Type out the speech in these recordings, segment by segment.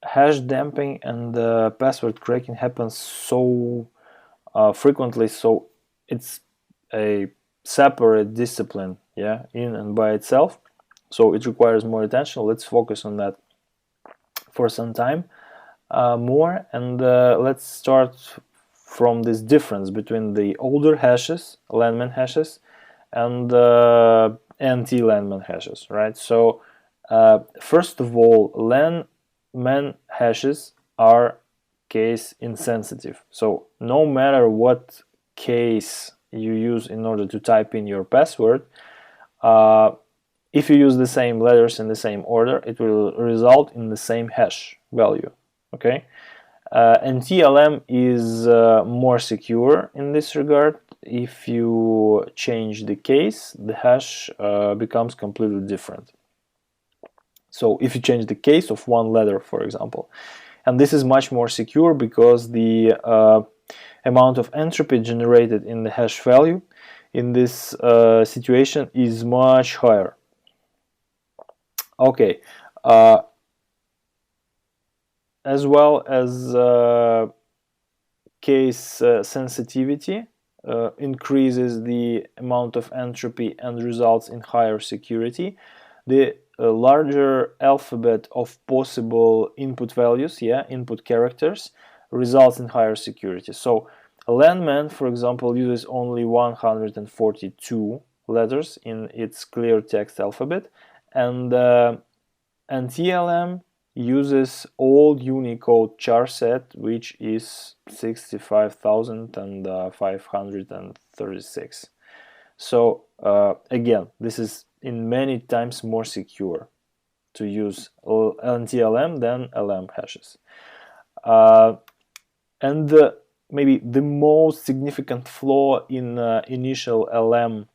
hash damping and password cracking happens so frequently, so it's a separate discipline, yeah, in and by itself. So it requires more attention. Let's focus on that for some time more, and let's start from this difference between the older hashes, landman hashes, and NT-landman hashes, right? So first of all, landman hashes are case insensitive. So no matter what case you use in order to type in your password, uh, if you use the same letters in the same order, it will result in the same hash value. Okay, and TLM is more secure in this regard. If you change the case, the hash becomes completely different. So if you change the case of one letter, for example, and this is much more secure because the amount of entropy generated in the hash value in this situation is much higher. Okay, uh, as well as case sensitivity increases the amount of entropy and results in higher security. The larger alphabet of possible input values, yeah, input characters, results in higher security. So Landman, for example, uses only 142 letters in its clear text alphabet, and TLM uses old Unicode char set, which is 65,536. So again, this is in many times more secure to use NTLM than LM hashes. And maybe the most significant flaw in initial LM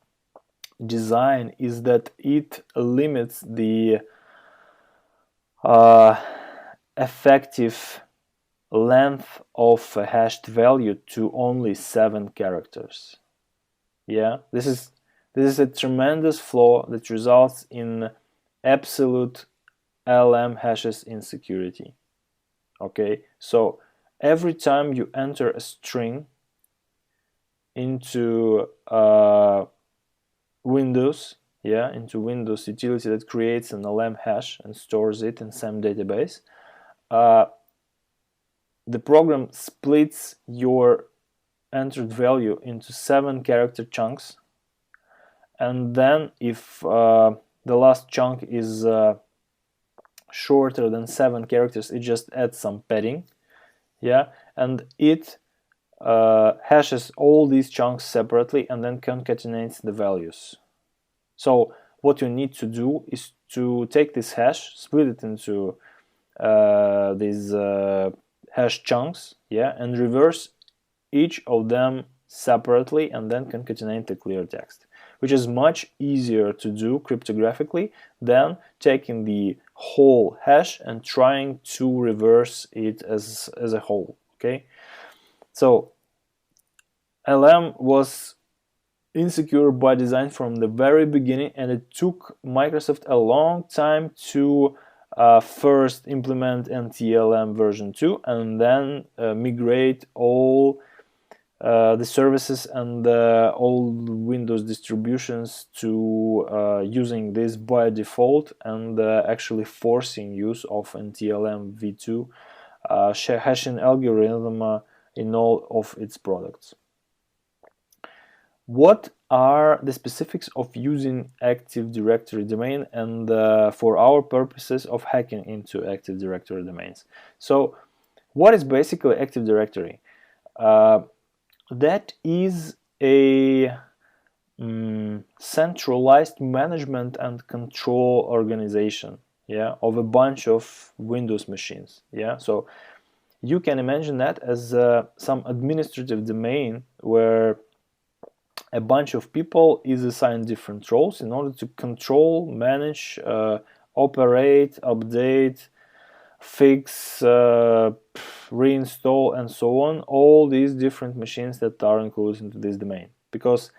design is that it limits the effective length of a hashed value to only 7 characters. Yeah, this is a tremendous flaw that results in absolute LM hashes insecurity. Okay, so every time you enter a string into Windows, yeah, into Windows utility that creates an LM hash and stores it in some database, the program splits your entered value into 7 character chunks, and then if the last chunk is shorter than 7 characters, it just adds some padding, yeah, and it hashes all these chunks separately and then concatenates the values. So what you need to do is to take this hash, split it into these hash chunks, yeah, and reverse each of them separately and then concatenate the clear text, which is much easier to do cryptographically than taking the whole hash and trying to reverse it as a whole. Okay, so LM was insecure by design from the very beginning, and it took Microsoft a long time to first implement NTLM version 2 and then migrate all the services and all Windows distributions to using this by default, and actually forcing use of NTLM v2 hashing algorithm in all of its products. What are the specifics of using Active Directory domain and for our purposes of hacking into Active Directory domains? So what is basically Active Directory? That is a centralized management and control organization, yeah, of a bunch of Windows machines. Yeah, so you can imagine that as some administrative domain where a bunch of people is assigned different roles in order to control, manage, operate, update, fix, reinstall, and so on, all these different machines that are included into this domain. Because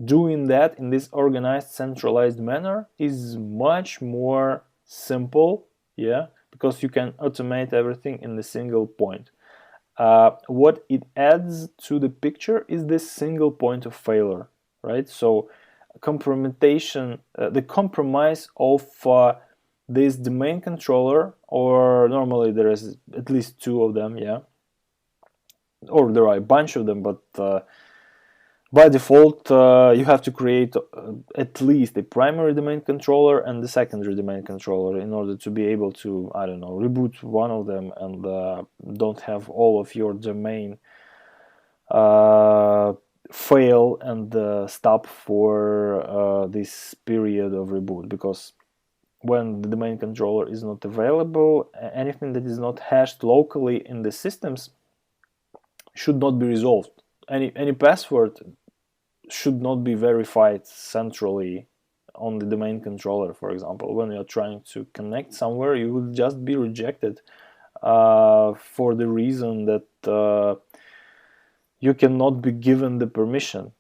doing that in this organized, centralized manner is much more simple yeah, because you can automate everything in a single point. What it adds to the picture is this single point of failure, right? So compromisation, the compromise of this domain controller, or normally there is at least two of them, yeah, or there are a bunch of them, but by default you have to create at least a primary domain controller and the secondary domain controller in order to be able to, I don't know, reboot one of them and don't have all of your domain fail and stop for this period of reboot. Because when the domain controller is not available, anything that is not hashed locally in the systems should not be resolved. Any password should not be verified centrally on the domain controller. For example, when you're trying to connect somewhere, you will just be rejected for the reason that you cannot be given the permission.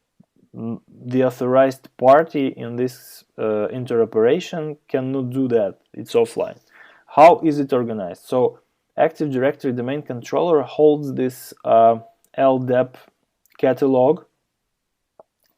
The authorized party in this interoperation cannot do that. It's offline. How is it organized? So Active Directory domain controller holds this LDEP catalog.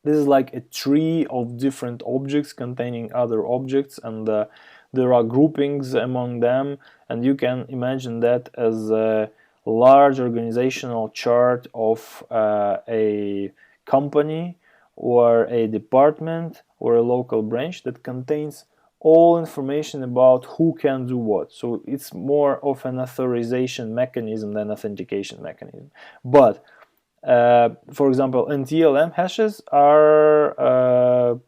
This is like a tree of different objects containing other objects, and there are groupings among them, and you can imagine that as a large organizational chart of a company or a department or a local branch that contains all information about who can do what. So it's more of an authorization mechanism than authentication mechanism. But for example, NTLM hashes are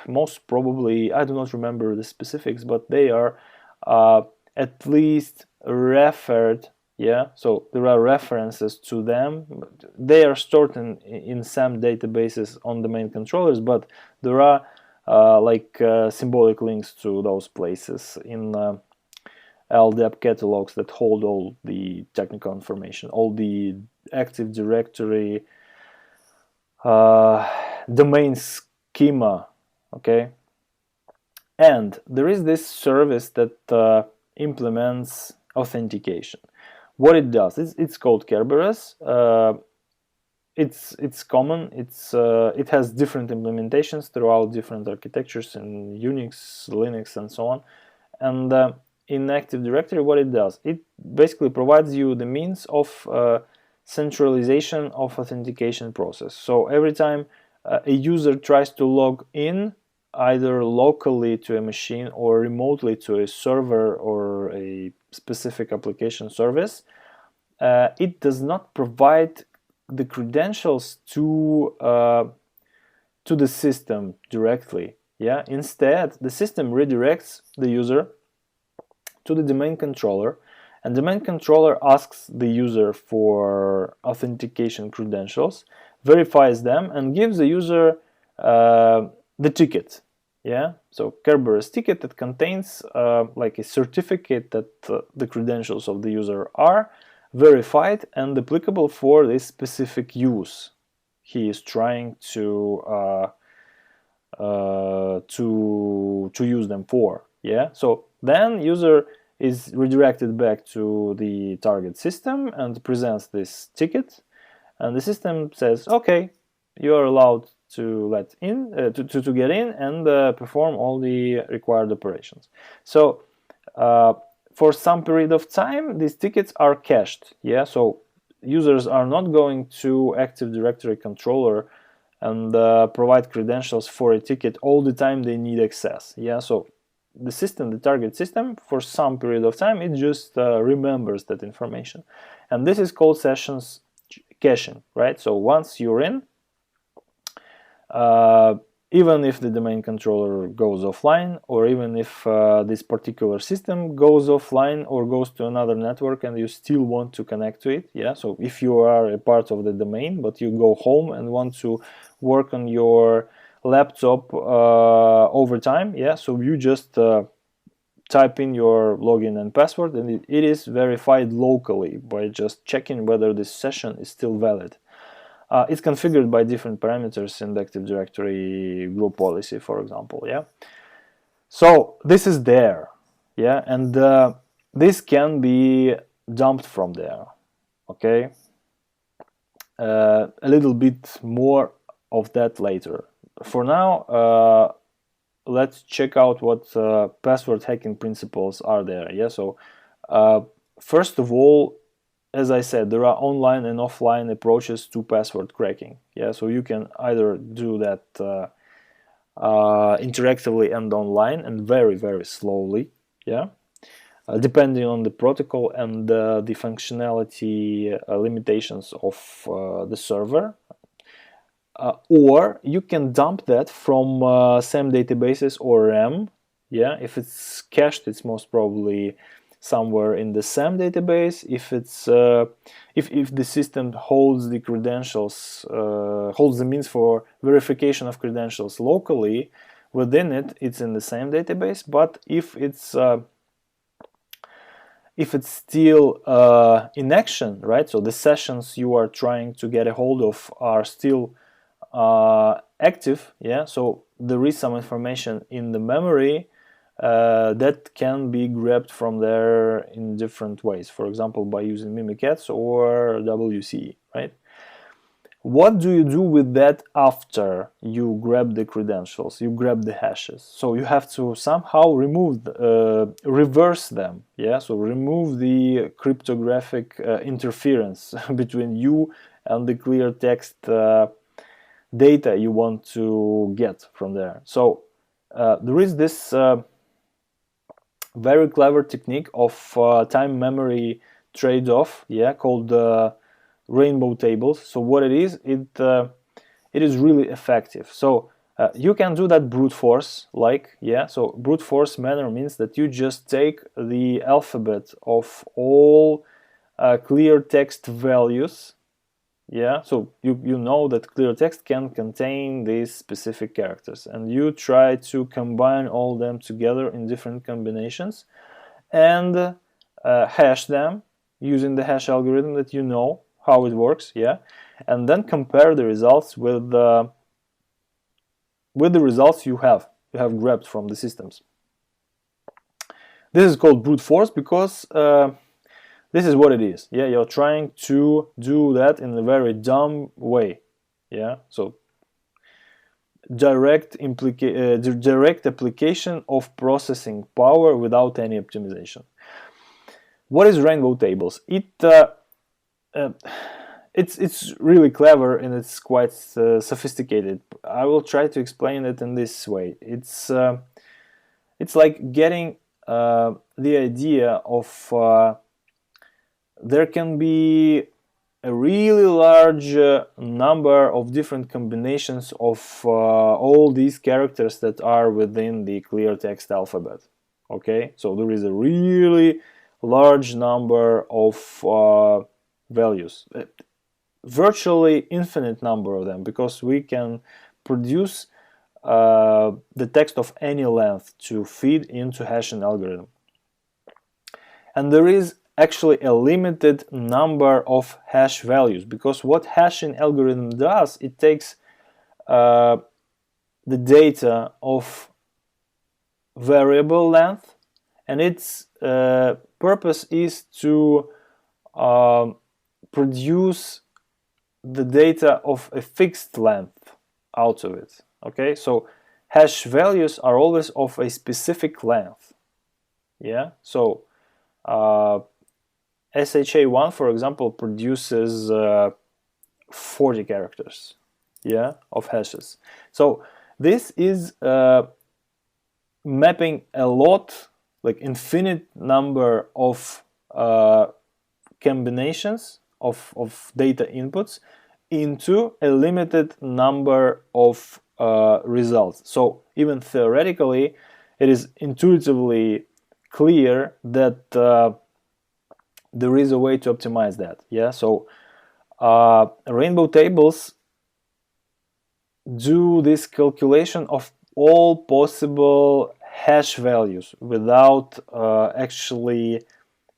most probably, I do not remember the specifics, but they are at least referred, yeah, so there are references to them. They are stored in some databases on domain controllers, but there are symbolic links to those places in LDAP catalogs that hold all the technical information, all the Active Directory domain schema, okay? And there is this service that implements authentication. What it does, it's called Kerberos. It's common. It has different implementations throughout different architectures in Unix, Linux, and so on. And in Active Directory, what it does, it basically provides you the means of centralization of authentication process. So every time a user tries to log in, either locally to a machine or remotely to a server or a specific application service, it does not provide the credentials to the system directly. Yeah, instead the system redirects the user to the domain controller, and the domain controller asks the user for authentication credentials, verifies them, and gives the user the ticket. Yeah, so Kerberos ticket that contains like a certificate that the credentials of the user are verified and applicable for this specific use he is trying to use them for. Yeah, so then user is redirected back to the target system and presents this ticket, and the system says, okay, you are allowed to let in to get in and perform all the required operations. So for some period of time these tickets are cached. Yeah, so users are not going to Active Directory controller and provide credentials for a ticket all the time they need access. Yeah, so the system, the target system, for some period of time, it just remembers that information. And this is called sessions caching, right? So once you're in, even if the domain controller goes offline, or even if this particular system goes offline or goes to another network and you still want to connect to it, yeah, so if you are a part of the domain but you go home and want to work on your laptop over time, yeah, so you just type in your login and password, and it is verified locally by just checking whether this session is still valid. It's configured by different parameters in the Active Directory group policy, for example. Yeah, so this is there. Yeah, and this can be dumped from there. Okay, a little bit more of that later. For now, let's check out what password hacking principles are there. Yeah, so first of all, as I said, there are online and offline approaches to password cracking. Yeah, so you can either do that interactively and online, and very slowly. Yeah, depending on the protocol and the functionality limitations of the server. Or you can dump that from SAM databases or RAM. Yeah, if it's cached, it's most probably somewhere in the SAM database. If it's if the system holds the credentials, holds the means for verification of credentials locally within it, it's in the SAM database. But if it's still in action, right? So the sessions you are trying to get a hold of are still active, yeah, so there is some information in the memory that can be grabbed from there in different ways, for example by using Mimikatz or WCE, right? What do you do with that after you grab the credentials, you grab the hashes? So you have to somehow reverse them, yeah, so remove the cryptographic interference between you and the clear text data you want to get from there. So there is this very clever technique of time memory trade-off, yeah, called rainbow tables. So what it is, it is really effective. So you can do that brute force, like, yeah, so brute force manner means that you just take the alphabet of all clear text values. Yeah, so you know that clear text can contain these specific characters, and you try to combine all them together in different combinations and hash them using the hash algorithm that you know how it works, yeah, and then compare the results with the results you have grabbed from the systems. This is called brute force because this is what it is. Yeah, you're trying to do that in a very dumb way. Yeah, so direct application of processing power without any optimization. What is rainbow tables? It's really clever and it's quite sophisticated. I will try to explain it in this way. It's like getting the idea of there can be a really large number of different combinations of all these characters that are within the clear text alphabet. Okay, so there is a really large number of values, virtually infinite number of them, because we can produce the text of any length to feed into hashing algorithm. And there is actually a limited number of hash values, because what hashing algorithm does, it takes the data of variable length, and its purpose is to produce the data of a fixed length out of it. Okay, so hash values are always of a specific length. Yeah, so SHA1, for example, produces 40 characters, yeah, of hashes. So this is mapping a lot, like infinite number of combinations of data inputs into a limited number of results. So even theoretically, it is intuitively clear that there is a way to optimize that. Yeah, so rainbow tables do this calculation of all possible hash values without actually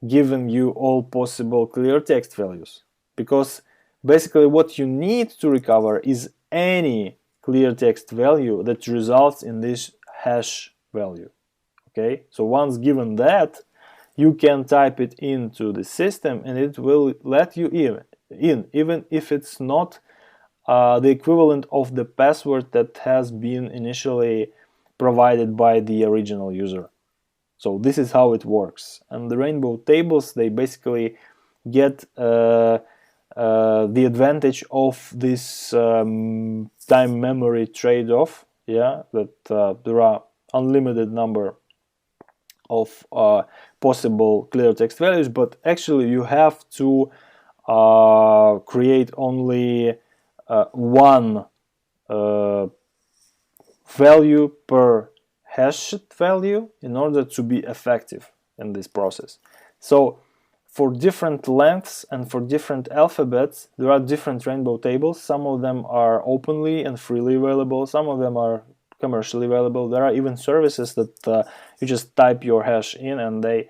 giving you all possible clear text values, because basically what you need to recover is any clear text value that results in this hash value. Okay, so once given that, you can type it into the system and it will let you in, even if it's not the equivalent of the password that has been initially provided by the original user. So this is how it works. And the rainbow tables, they basically get the advantage of this time memory trade-off, yeah, that there are unlimited number of possible clear text values, but actually you have to create only one value per hashed value in order to be effective in this process. So for different lengths and for different alphabets, there are different rainbow tables. Some of them are openly and freely available. Some of them are commercially available. There are even services that you just type your hash in and they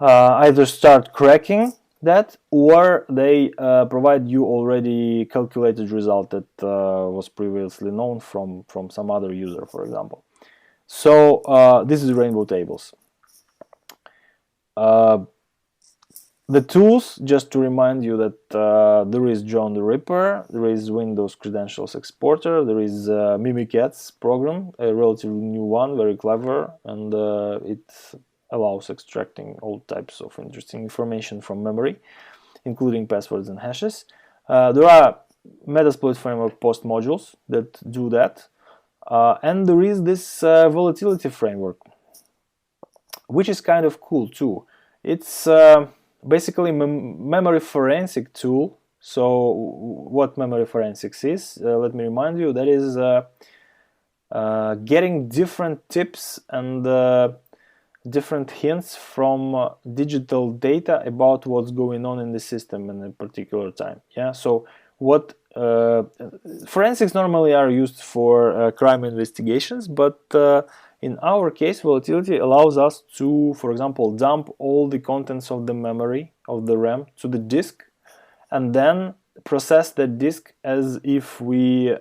either start cracking that, or they provide you already calculated result that was previously known from some other user, for example. So this is rainbow tables. The tools, just to remind you that there is John the Ripper, there is Windows Credentials Exporter, there is Mimikatz program, a relatively new one, very clever, and it allows extracting all types of interesting information from memory, including passwords and hashes. There are Metasploit framework post modules that do that, and there is this volatility framework, which is kind of cool too. It's basically memory forensic tool. So what memory forensics is, let me remind you, that is getting different tips and different hints from digital data about what's going on in the system in a particular time. Yeah, so what forensics normally are used for crime investigations, but in our case, volatility allows us to, for example, dump all the contents of the memory of the RAM to the disk and then process that disk as if we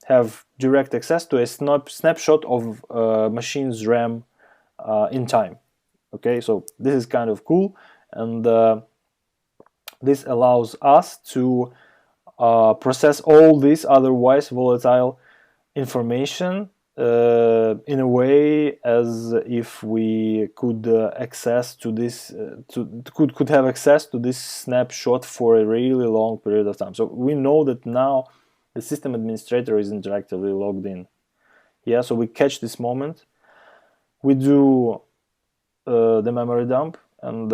have direct access to a snapshot of machine's RAM in time. Okay, so this is kind of cool, and this allows us to process all this otherwise volatile information in a way as if we could access to this could have access to this snapshot for a really long period of time. So we know that now the system administrator is interactively logged in. Yeah, so we catch this moment, we do the memory dump, and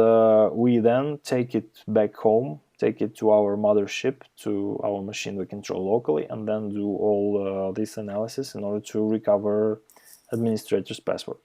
we then take it back home, take it to our mothership, to our machine we control locally, and then do all this analysis in order to recover administrator's password.